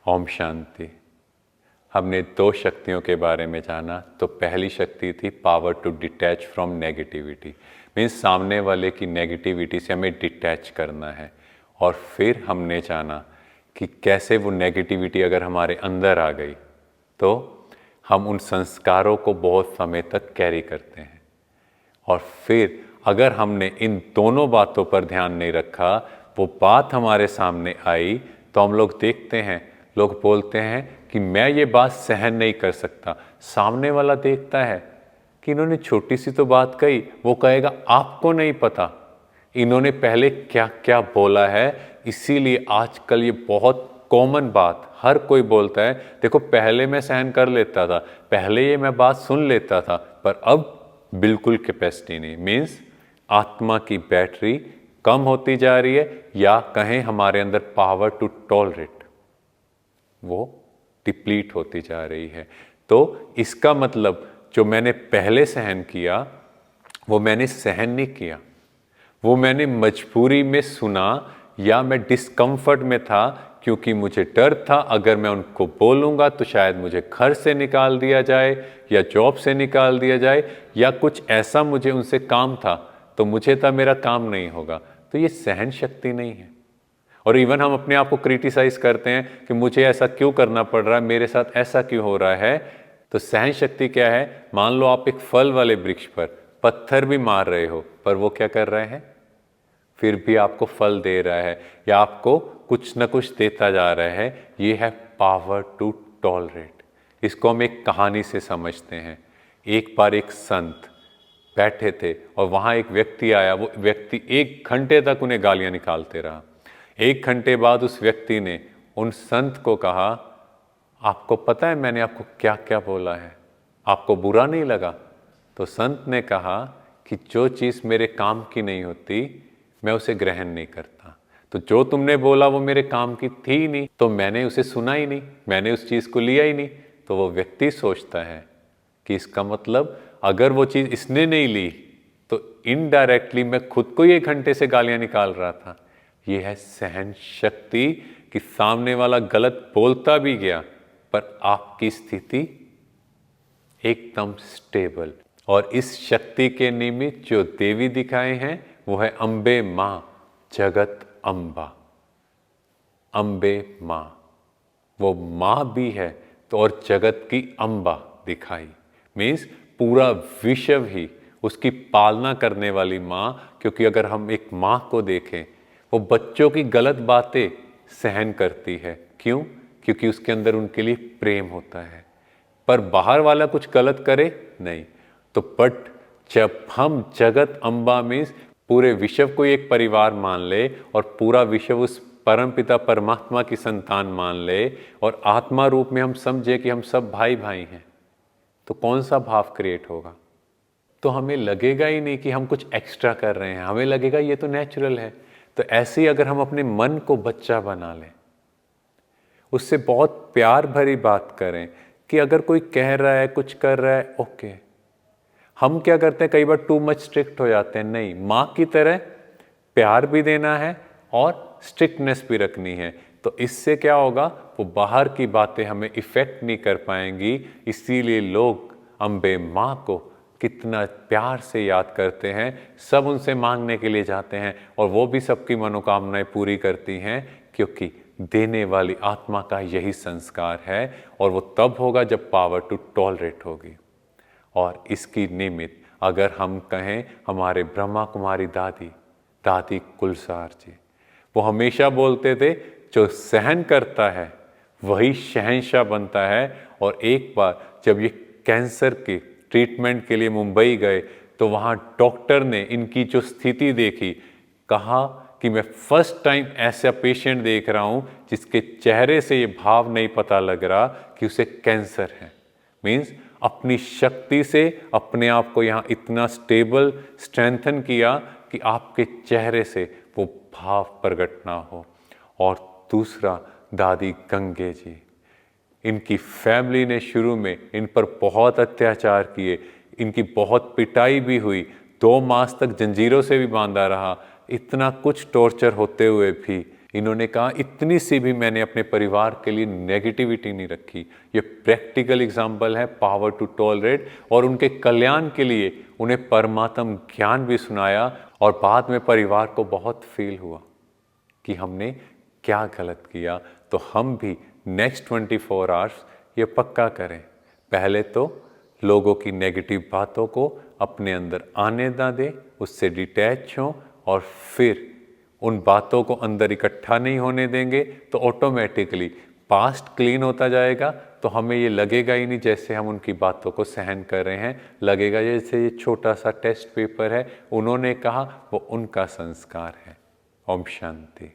ओम शांति। हमने दो शक्तियों के बारे में जाना। तो पहली शक्ति थी power to detach from negativity, means सामने वाले की नेगेटिविटी से हमें डिटैच करना है। और फिर हमने जाना कि कैसे वो नेगेटिविटी अगर हमारे अंदर आ गई तो हम उन संस्कारों को बहुत समय तक कैरी करते हैं। और फिर अगर हमने इन दोनों बातों पर ध्यान नहीं रखा, वो बात हमारे सामने आई तो हम लोग देखते हैं, लोग बोलते हैं कि मैं ये बात सहन नहीं कर सकता। सामने वाला देखता है कि इन्होंने छोटी सी तो बात कही, वो कहेगा आपको नहीं पता इन्होंने पहले क्या क्या बोला है। इसीलिए आजकल ये बहुत कॉमन बात हर कोई बोलता है, देखो पहले मैं सहन कर लेता था, पहले ये मैं बात सुन लेता था, पर अब बिल्कुल कैपेसिटी नहीं। मीन्स आत्मा की बैटरी कम होती जा रही है, या कहें हमारे अंदर पावर टू टॉलरेट वो डिप्लीट होती जा रही है। तो इसका मतलब जो मैंने पहले सहन किया वो मैंने सहन नहीं किया, वो मैंने मजबूरी में सुना, या मैं डिस्कम्फर्ट में था क्योंकि मुझे डर था अगर मैं उनको बोलूँगा तो शायद मुझे घर से निकाल दिया जाए या जॉब से निकाल दिया जाए, या कुछ ऐसा मुझे उनसे काम था तो मुझे था मेरा काम नहीं होगा। तो ये सहन शक्ति नहीं है। और इवन हम अपने आप को क्रिटिसाइज करते हैं कि मुझे ऐसा क्यों करना पड़ रहा है, मेरे साथ ऐसा क्यों हो रहा है। तो सहन शक्ति क्या है? मान लो आप एक फल वाले वृक्ष पर पत्थर भी मार रहे हो, पर वो क्या कर रहे हैं, फिर भी आपको फल दे रहा है या आपको कुछ न कुछ देता जा रहा है। ये है पावर टू टॉलरेट। इसको हम एक कहानी से समझते हैं। एक बार एक संत बैठे थे और वहाँ एक व्यक्ति आया। वो व्यक्ति 1 घंटे तक उन्हें गालियाँ निकालते रहा। 1 घंटे बाद उस व्यक्ति ने उन संत को कहा, आपको पता है मैंने आपको क्या क्या बोला है, आपको बुरा नहीं लगा? तो संत ने कहा कि जो चीज़ मेरे काम की नहीं होती मैं उसे ग्रहण नहीं करता। तो जो तुमने बोला वो मेरे काम की थी ही नहीं, तो मैंने उसे सुना ही नहीं, मैंने उस चीज़ को लिया ही नहीं। तो वो व्यक्ति सोचता है कि इसका मतलब अगर वो चीज़ इसने नहीं ली तो इनडायरेक्टली मैं खुद को ही 1 घंटे से गालियाँ निकाल रहा था। ये है सहन शक्ति कि सामने वाला गलत बोलता भी गया पर आपकी स्थिति एकदम स्टेबल। और इस शक्ति के निमित्त जो देवी दिखाए हैं वो है अम्बे माँ, जगत अम्बा। अम्बे माँ वो माँ भी है तो, और जगत की अम्बा दिखाई। मीन्स पूरा विश्व ही उसकी पालना करने वाली माँ। क्योंकि अगर हम एक माँ को देखें, वो बच्चों की गलत बातें सहन करती है। क्यों? क्योंकि उसके अंदर उनके लिए प्रेम होता है। पर बाहर वाला कुछ गलत करे नहीं। तो बट जब हम जगत अम्बा मीन्स पूरे विश्व को एक परिवार मान ले और पूरा विश्व उस परमपिता परमात्मा की संतान मान ले और आत्मा रूप में हम समझे कि हम सब भाई भाई हैं, तो कौन सा भाव क्रिएट होगा? तो हमें लगेगा ही नहीं कि हम कुछ एक्स्ट्रा कर रहे हैं, हमें लगेगा ये तो नेचुरल है। तो ऐसे ही अगर हम अपने मन को बच्चा बना लें, उससे बहुत प्यार भरी बात करें कि अगर कोई कह रहा है कुछ कर रहा है, ओके। हम क्या करते हैं, कई बार टू मच स्ट्रिक्ट हो जाते हैं। नहीं, माँ की तरह प्यार भी देना है और स्ट्रिक्टनेस भी रखनी है। तो इससे क्या होगा, वो बाहर की बातें हमें इफेक्ट नहीं कर पाएंगी। इसीलिए लोग अम्बे माँ को कितना प्यार से याद करते हैं, सब उनसे मांगने के लिए जाते हैं और वो भी सबकी मनोकामनाएं पूरी करती हैं। क्योंकि देने वाली आत्मा का यही संस्कार है। और वो तब होगा जब पावर टू टॉलरेट होगी। और इसकी निमित्त अगर हम कहें, हमारे ब्रह्मा कुमारी दादी कुलसार जी, वो हमेशा बोलते थे जो सहन करता है वही शहंशाह बनता है। और एक बार जब ये कैंसर के ट्रीटमेंट के लिए मुंबई गए तो वहाँ डॉक्टर ने इनकी जो स्थिति देखी, कहा कि मैं फर्स्ट टाइम ऐसा पेशेंट देख रहा हूँ जिसके चेहरे से ये भाव नहीं पता लग रहा कि उसे कैंसर है। मीन्स अपनी शक्ति से अपने आप को यहाँ इतना स्टेबल स्ट्रेंथन किया कि आपके चेहरे से वो भाव प्रकट ना हो। और दूसरा, दादी गंगे जी, इनकी फैमिली ने शुरू में इन पर बहुत अत्याचार किए, इनकी बहुत पिटाई भी हुई, 2 मास तक जंजीरों से भी बांधा रहा। इतना कुछ टॉर्चर होते हुए भी इन्होंने कहा इतनी सी भी मैंने अपने परिवार के लिए नेगेटिविटी नहीं रखी। ये प्रैक्टिकल एग्जाम्पल है पावर टू टॉलरेट, और उनके कल्याण के लिए उन्हें परमात्म ज्ञान भी सुनाया। और बाद में परिवार को बहुत फील हुआ कि हमने क्या गलत किया। तो हम भी नेक्स्ट 24 आवर्स ये पक्का करें, पहले तो लोगों की नेगेटिव बातों को अपने अंदर आने ना दें, उससे डिटैच हों, और फिर उन बातों को अंदर इकट्ठा नहीं होने देंगे तो ऑटोमेटिकली पास्ट क्लीन होता जाएगा। तो हमें ये लगेगा ही नहीं जैसे हम उनकी बातों को सहन कर रहे हैं, लगेगा जैसे ये छोटा सा टेस्ट पेपर है, उन्होंने कहा वो उनका संस्कार है। ओम शांति।